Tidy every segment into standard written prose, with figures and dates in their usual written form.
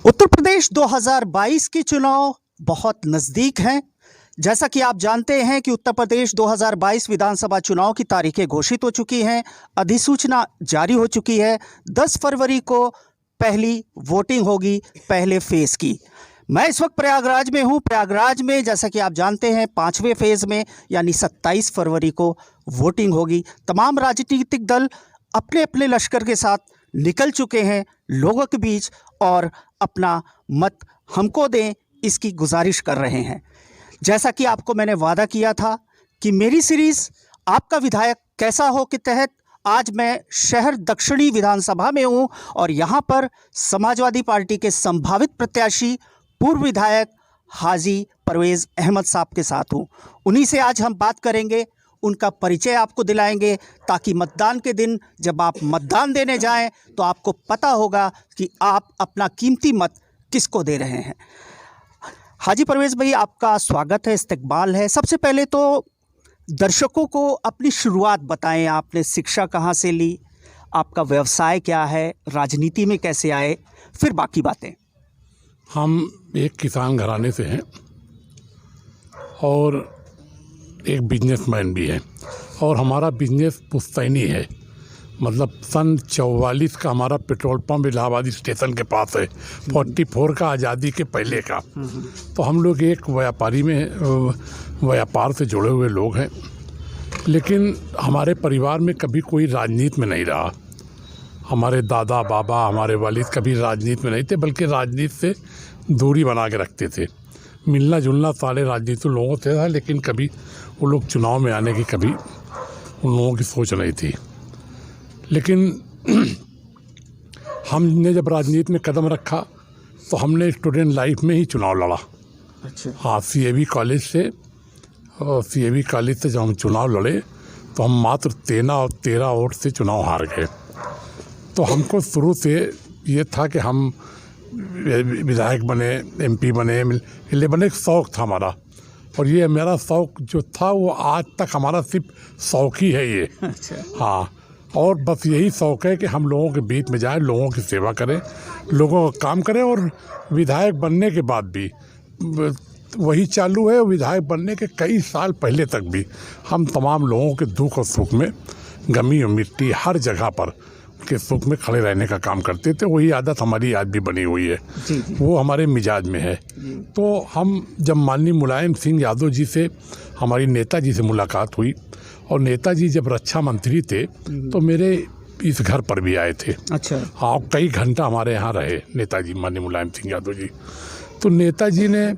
उत्तर प्रदेश 2022 के चुनाव बहुत नज़दीक हैं। जैसा कि आप जानते हैं कि उत्तर प्रदेश 2022 विधानसभा चुनाव की तारीखें घोषित हो चुकी हैं, अधिसूचना जारी हो चुकी है। 10 फरवरी को पहली वोटिंग होगी पहले फेज़ की। मैं इस वक्त प्रयागराज में हूं। प्रयागराज में जैसा कि आप जानते हैं 5वें फेज़ में यानी 27 फरवरी को वोटिंग होगी। तमाम राजनीतिक दल अपने अपने लश्कर के साथ निकल चुके हैं लोगों के बीच और अपना मत हमको दें इसकी गुजारिश कर रहे हैं। जैसा कि आपको मैंने वादा किया था कि मेरी सीरीज़ आपका विधायक कैसा हो के तहत आज मैं शहर दक्षिणी विधानसभा में हूं और यहां पर समाजवादी पार्टी के संभावित प्रत्याशी पूर्व विधायक हाजी परवेज़ अहमद साहब के साथ हूं। उन्हीं से आज हम बात करेंगे, उनका परिचय आपको दिलाएंगे ताकि मतदान के दिन जब आप मतदान देने जाएं तो आपको पता होगा कि आप अपना कीमती मत किसको दे रहे हैं। हाजी परवेज़ भाई, आपका स्वागत है, इस्तकबाल है। सबसे पहले तो दर्शकों को अपनी शुरुआत बताएं। आपने शिक्षा कहाँ से ली, आपका व्यवसाय क्या है, राजनीति में कैसे आए, फिर बाकी बातें। हम एक किसान घराने से हैं और एक बिजनेसमैन भी है और हमारा बिजनेस पुश्तैनी है। मतलब सन 44 का हमारा पेट्रोल पंप इलाहाबाद स्टेशन के पास है, 44 का आज़ादी के पहले का। तो हम लोग एक व्यापार से जुड़े हुए लोग हैं, लेकिन हमारे परिवार में कभी कोई राजनीति में नहीं रहा। हमारे दादा बाबा हमारे वालिद कभी राजनीति में नहीं थे, बल्कि राजनीति से दूरी बना के रखते थे। मिलना जुलना सारे राजनीतिक लोगों से था, लेकिन कभी वो लोग चुनाव में आने की कभी उन लोगों की सोच नहीं थी। लेकिन हमने जब राजनीति में कदम रखा तो हमने स्टूडेंट लाइफ में ही चुनाव लड़ा। अच्छा। हाँ, CAV कॉलेज से, और CAV कॉलेज से जब हम चुनाव लड़े तो हम मात्र 13 वोट से चुनाव हार गए। तो हमको शुरू से ये था कि हम विधायक बने, MP बने, MLA बने, एक शौक़ था हमारा। और ये मेरा शौक़ जो था वो आज तक हमारा सिर्फ शौक़ ही है ये। अच्छा। हाँ, और बस यही शौक़ है कि हम लोगों के बीच में जाएं, लोगों की सेवा करें, लोगों का काम करें। और विधायक बनने के बाद भी वही चालू है। विधायक बनने के कई साल पहले तक भी हम तमाम लोगों के दुख और सुख में, गमी और मिट्टी, हर जगह पर के सुख में खड़े रहने का काम करते थे। वही आदत हमारी आज भी बनी हुई है। जी। वो हमारे मिजाज में है। तो हम जब माननीय मुलायम सिंह यादव जी से, हमारी नेताजी से मुलाकात हुई और नेताजी जब रक्षा मंत्री थे तो मेरे इस घर पर भी आए थे। अच्छा। हाँ, कई घंटा हमारे यहाँ रहे नेताजी, माननीय मुलायम सिंह यादव जी। तो नेताजी ने,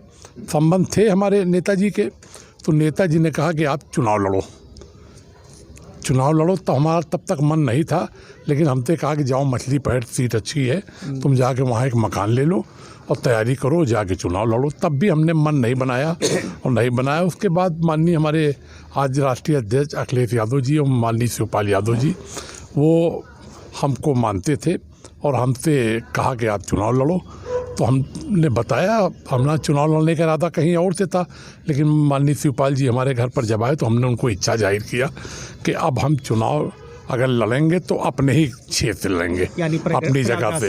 संबंध थे हमारे नेताजी के, तो नेताजी ने कहा कि आप चुनाव लड़ो। तो हमारा तब तक मन नहीं था, लेकिन हमसे कहा कि जाओ, मछली पहेड़ सीट अच्छी है, तुम जाके वहाँ एक मकान ले लो और तैयारी करो, जाके चुनाव लड़ो। तब भी हमने मन नहीं बनाया और नहीं बनाया। उसके बाद माननीय हमारे आज राष्ट्रीय अध्यक्ष अखिलेश यादव जी और माननीय शिवपाल यादव जी, वो हमको मानते थे और हमसे कहा कि आप चुनाव लड़ो। तो हमने बताया, हमारा चुनाव लड़ने का इरादा कहीं और से था, लेकिन माननीय शिवपाल जी हमारे घर पर जब आए तो हमने उनको इच्छा जाहिर किया कि अब हम चुनाव अगर लड़ेंगे तो अपने ही क्षेत्र से लड़ेंगे, यानी अपनी जगह से।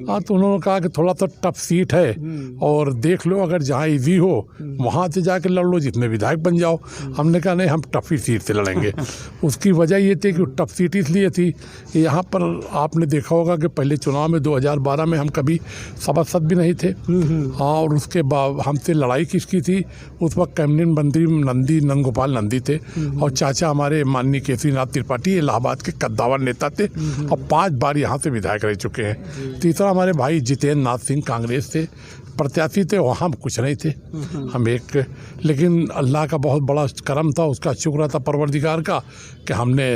हाँ, तो उन्होंने कहा कि थोड़ा सा टफ सीट है और देख लो, अगर जहाँ इजी हो वहाँ से जाके लड़ लो, जितने विधायक बन जाओ। हमने कहा नहीं, हम टफ ही सीट से लड़ेंगे। उसकी वजह ये थी कि टफ सीट इसलिए थी कि यहाँ पर आपने देखा होगा कि पहले चुनाव में 2012 में हम कभी सभासद भी नहीं थे। हाँ, और उसके बाद हमसे लड़ाई किसकी थी, उस वक्त कैबिनेट मंत्री नंदगोपाल नंदी थे और चाचा हमारे माननीय केसरीनाथ त्रिपाठी इलाहाबाद के कद्दावर नेता थे और 5 बार यहाँ से विधायक रह चुके हैं। तीसरा हमारे भाई जितेंद्र नाथ सिंह कांग्रेस से प्रत्याशी थे, वहाँ हम कुछ नहीं थे, हम एक। लेकिन अल्लाह का बहुत बड़ा करम था, उसका शुक्र था परवरदिगार का कि हमने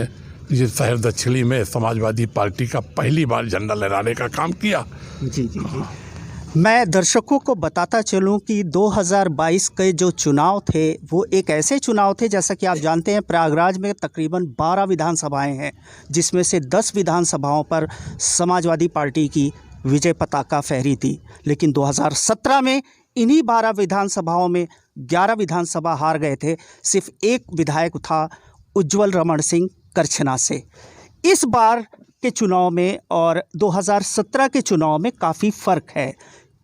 ये शहर दक्षिणी में समाजवादी पार्टी का पहली बार झंडा लहराने का काम किया। जी। मैं दर्शकों को बताता चलूं कि 2022 के जो चुनाव थे वो एक ऐसे चुनाव थे, जैसा कि आप जानते हैं प्रयागराज में तकरीबन 12 विधानसभाएं हैं, जिसमें से 10 विधानसभाओं पर समाजवादी पार्टी की विजय पताका फहरी थी। लेकिन 2017 में इन्हीं 12 विधानसभाओं में 11 विधानसभा हार गए थे। सिर्फ एक विधायक था उज्ज्वल रमण सिंह करछना से। इस बार के चुनाव में और 2017 के चुनाव में काफ़ी फ़र्क है।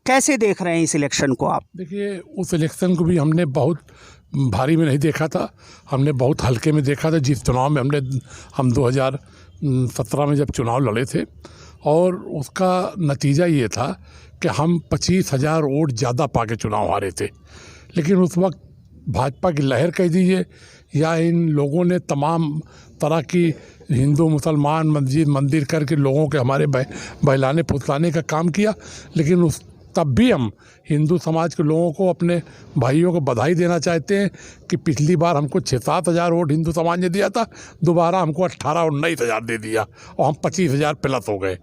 कैसे देख रहे हैं इस इलेक्शन को आप? देखिए, उस इलेक्शन को भी हमने बहुत भारी में नहीं देखा था, हमने बहुत हल्के में देखा था। जिस चुनाव में हम 2017 में जब चुनाव लड़े थे, और उसका नतीजा ये था कि हम 25,000 वोट ज़्यादा पाके चुनाव हारे थे। लेकिन उस वक्त भाजपा की लहर कह दीजिए, या इन लोगों ने तमाम तरह की हिंदू मुसलमान मस्जिद मंदिर करके लोगों के हमारे बहलाने फुसलाने का काम किया। लेकिन तब भी हम हिंदू समाज के लोगों को, अपने भाइयों को बधाई देना चाहते हैं कि पिछली बार हमको 6-7 हज़ार वोट हिंदू समाज ने दिया था, दोबारा हमको 18-19 हज़ार दे दिया और हम 25,000 प्लस हो गए।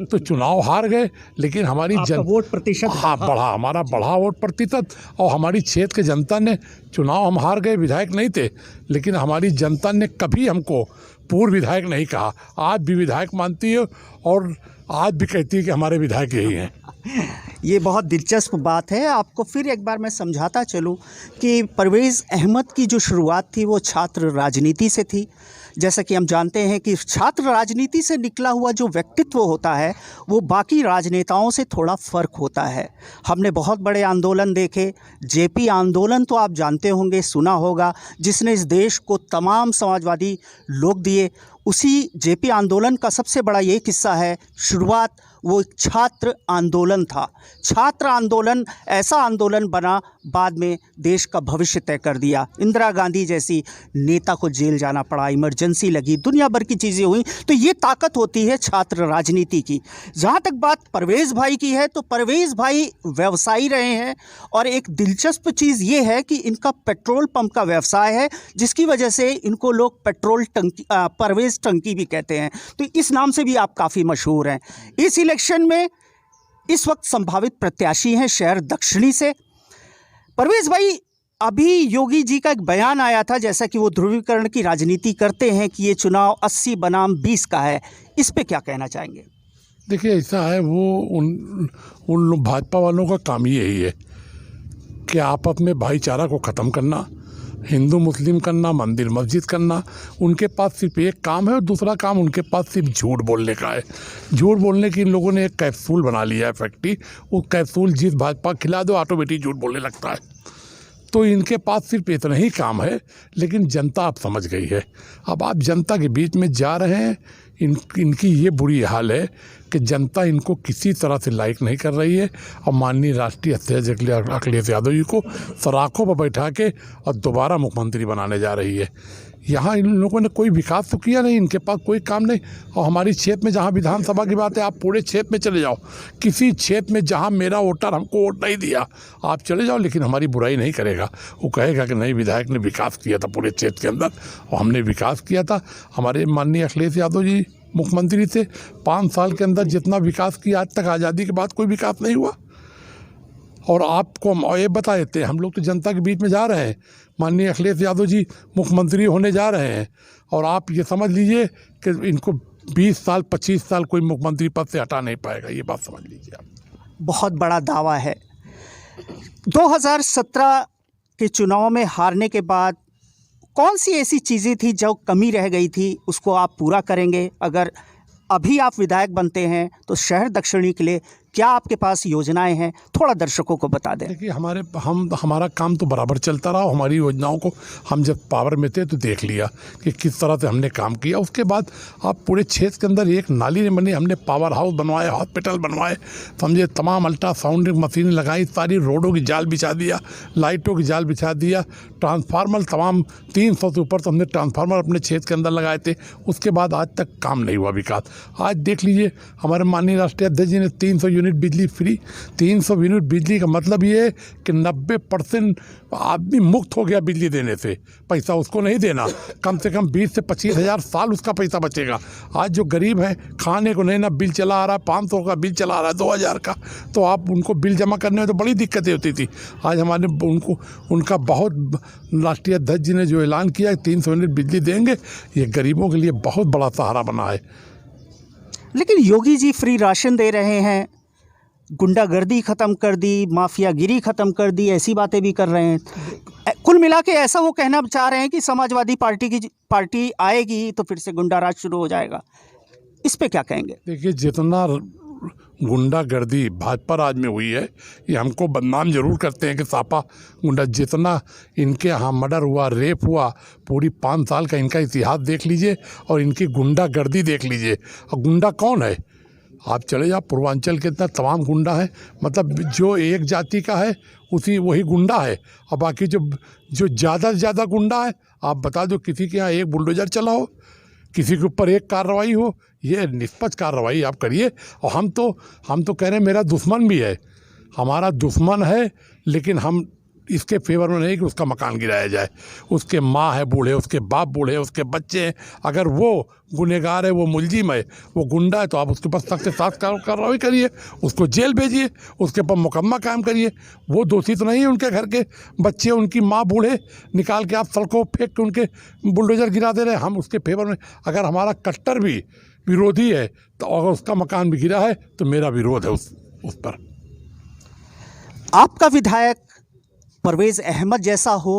तो चुनाव हार गए, लेकिन हमारी वोट प्रतिशत बढ़ा, हमारा बढ़ा वोट प्रतिशत। और हमारी क्षेत्र के जनता ने, चुनाव हम हार गए, विधायक नहीं थे, लेकिन हमारी जनता ने कभी हमको पूर्व विधायक नहीं कहा, आज भी विधायक मानती है और आज भी कहती है कि हमारे विधायक यही हैं। ये बहुत दिलचस्प बात है। आपको फिर एक बार मैं समझाता चलूं कि परवेज़ अहमद की जो शुरुआत थी वो छात्र राजनीति से थी। जैसा कि हम जानते हैं कि छात्र राजनीति से निकला हुआ जो व्यक्तित्व होता है वो बाकी राजनेताओं से थोड़ा फ़र्क होता है। हमने बहुत बड़े आंदोलन देखे, जेपी आंदोलन तो आप जानते होंगे, सुना होगा, जिसने इस देश को तमाम समाजवादी लोग दिए। उसी जेपी आंदोलन का सबसे बड़ा ये किस्सा है, शुरुआत वो एक छात्र आंदोलन था। छात्र आंदोलन ऐसा आंदोलन बना, बाद में देश का भविष्य तय कर दिया। इंदिरा गांधी जैसी नेता को जेल जाना पड़ा, इमरजेंसी लगी, दुनिया भर की चीज़ें हुई। तो ये ताकत होती है छात्र राजनीति की। जहाँ तक बात परवेज़ भाई की है, तो परवेज़ भाई व्यवसायी रहे हैं, और एक दिलचस्प चीज़ ये है कि इनका पेट्रोल पंप का व्यवसाय है, जिसकी वजह से इनको लोग पेट्रोल टंकी, परवेज़ टंकी भी कहते हैं। तो इस नाम से भी आप काफ़ी मशहूर हैं। इस इलेक्शन में इस वक्त संभावित प्रत्याशी हैं शहर दक्षिणी से। परवेज़ भाई, अभी योगी जी का एक बयान आया था, जैसा कि वो ध्रुवीकरण की राजनीति करते हैं, कि ये चुनाव 80 बनाम 20 का है। इस पे क्या कहना चाहेंगे? देखिए, ऐसा है, वो उन भाजपा वालों का काम ही यही है कि आपस में भाईचारा को ख़त्म करना, हिंदू मुस्लिम करना, मंदिर मस्जिद करना। उनके पास सिर्फ एक काम है, और दूसरा काम उनके पास सिर्फ झूठ बोलने का है। झूठ बोलने की इन लोगों ने एक कैप्सूल बना लिया है फैक्ट्री। वो कैप्सूल जिस भाजपा खिला दो, ऑटोमेटिक झूठ बोलने लगता है। तो इनके पास सिर्फ इतना ही काम है, लेकिन जनता आप समझ गई है। अब आप जनता के बीच में जा रहे हैं, इनकी ये बुरी हाल है कि जनता इनको किसी तरह से लाइक नहीं कर रही है, और माननीय राष्ट्रीय अध्यक्ष अखिलेश यादव जी को सराखों पर बैठा के और दोबारा मुख्यमंत्री बनाने जा रही है। यहाँ इन लोगों ने कोई विकास तो किया नहीं, इनके पास कोई काम नहीं। और हमारी क्षेत्र में, जहाँ विधानसभा की बात है, आप पूरे क्षेत्र में चले जाओ, किसी क्षेत्र में जहाँ मेरा वोटर हमको वोट नहीं दिया, आप चले जाओ, लेकिन हमारी बुराई नहीं करेगा। वो कहेगा कि नहीं, विधायक ने विकास किया था पूरे क्षेत्र के अंदर, और हमने विकास किया था। हमारे माननीय अखिलेश यादव जी मुख्यमंत्री थे, 5 साल के अंदर जितना विकास किया आज तक, आज़ादी के बाद कोई विकास नहीं हुआ। और आपको हम ये बता देते हैं, हम लोग तो जनता के बीच में जा रहे हैं, माननीय अखिलेश यादव जी मुख्यमंत्री होने जा रहे हैं, और आप ये समझ लीजिए कि इनको 20 साल 25 साल कोई मुख्यमंत्री पद से हटा नहीं पाएगा, ये बात समझ लीजिए आप। बहुत बड़ा दावा है। 2017 के चुनाव में हारने के बाद कौन सी ऐसी चीज़ें थी जो कमी रह गई थी, उसको आप पूरा करेंगे? अगर अभी आप विधायक बनते हैं तो शहर दक्षिणी के लिए क्या आपके पास योजनाएं हैं, थोड़ा दर्शकों को बता दें। देखिए, हमारा काम तो बराबर चलता रहा। हमारी योजनाओं को हम जब पावर में थे तो देख लिया कि किस तरह से हमने काम किया। उसके बाद आप पूरे क्षेत्र के अंदर एक नाली नहीं बनी, हमने पावर हाउस बनवाए, हॉस्पिटल बनवाए, समझे, तमाम अल्ट्रासाउंड मशीनें लगाई, सारी रोडों की जाल बिछा दिया, लाइटों की जाल बिछा दिया, ट्रांसफार्मर तमाम 300 से ऊपर तो हमने ट्रांसफार्मर अपने क्षेत्र के अंदर लगाए थे। उसके बाद आज तक काम नहीं हुआ विकास। आज देख लीजिए, हमारे माननीय राष्ट्रीय अध्यक्ष जी ने 300 यूनिट बिजली फ्री। 300 यूनिट बिजली का मतलब ये है कि 90% आदमी मुक्त हो गया बिजली देने से। पैसा उसको नहीं देना, कम से कम 20 से 25 हज़ार साल उसका पैसा बचेगा। आज जो गरीब हैं, खाने को नहीं ना बिल चला आ रहा है, 500 का बिल चला आ रहा है, 2000 का, तो आप उनको बिल जमा करने में तो बड़ी दिक्कतें होती थी। आज हमारे उनका बहुत राष्ट्रीय अध्यक्ष जी ने जो ऐलान किया है 300 यूनिट बिजली देंगे, ये गरीबों के लिए बहुत बड़ा सहारा बना है। लेकिन योगी जी फ्री राशन दे रहे हैं, गुंडागर्दी ख़त्म कर दी, माफियागिरी ख़त्म कर दी, ऐसी बातें भी कर रहे हैं। कुल मिला के ऐसा वो कहना चाह रहे हैं कि समाजवादी पार्टी आएगी तो फिर से गुंडा राज शुरू हो जाएगा। इस पे क्या कहेंगे? देखिए, जितना गुंडागर्दी भाजपा राज में हुई है, ये हमको बदनाम जरूर करते हैं कि सापा गुंडा, जितना इनके यहाँ मर्डर हुआ, रेप हुआ, पूरी 5 साल का इनका इतिहास देख लीजिए और इनकी गुंडागर्दी देख लीजिए। और गुंडा कौन है? आप चले जाओ पूर्वांचल के इतना तमाम गुंडा है, मतलब जो एक जाति का है वही गुंडा है। और बाकी जो ज़्यादा से ज़्यादा गुंडा है, आप बता दो किसी के यहाँ एक बुलडोजर चला हो, किसी के ऊपर एक कार्रवाई हो, ये निष्पक्ष कार्रवाई आप करिए। और हम तो कह रहे हैं मेरा दुश्मन भी है, हमारा दुश्मन है, लेकिन हम इसके फेवर में नहीं कि उसका मकान गिराया जाए। उसके माँ है बूढ़े, उसके बाप बूढ़े, उसके बच्चे हैं, अगर वो गुनहगार है, वो मुलजिम है, वो गुंडा है, तो आप उसके पास सख्त से सख्त कार्रवाई करिए, उसको जेल भेजिए, उसके ऊपर मुकदमा कायम करिए। वो दोषी तो नहीं है, उनके घर के बच्चे, उनकी माँ बूढ़े निकाल के आप सड़कों फेंक के उनके बुलडोजर गिरा दे रहे हैं। हम उसके फेवर में, अगर हमारा कट्टर भी विरोधी है तो अगर उसका मकान भी गिरा है तो मेरा विरोध है उस पर। आपका विधायक परवेज़ अहमद जैसा हो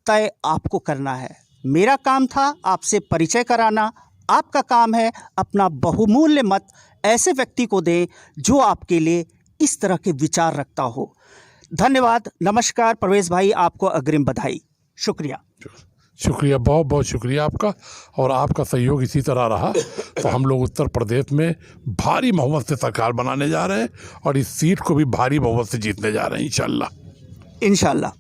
तय आपको करना है। मेरा काम था आपसे परिचय कराना, आपका काम है अपना बहुमूल्य मत ऐसे व्यक्ति को दें जो आपके लिए इस तरह के विचार रखता हो। धन्यवाद, नमस्कार परवेज़ भाई, आपको अग्रिम बधाई। शुक्रिया। शुक्रिया, बहुत बहुत शुक्रिया आपका, और आपका सहयोग इसी तरह रहा तो हम लोग उत्तर प्रदेश में भारी बहुमत से सरकार बनाने जा रहे हैं और इस सीट को भी भारी बहुमत से जीतने जा रहे हैं इंशाल्लाह। इंशाल्लाह।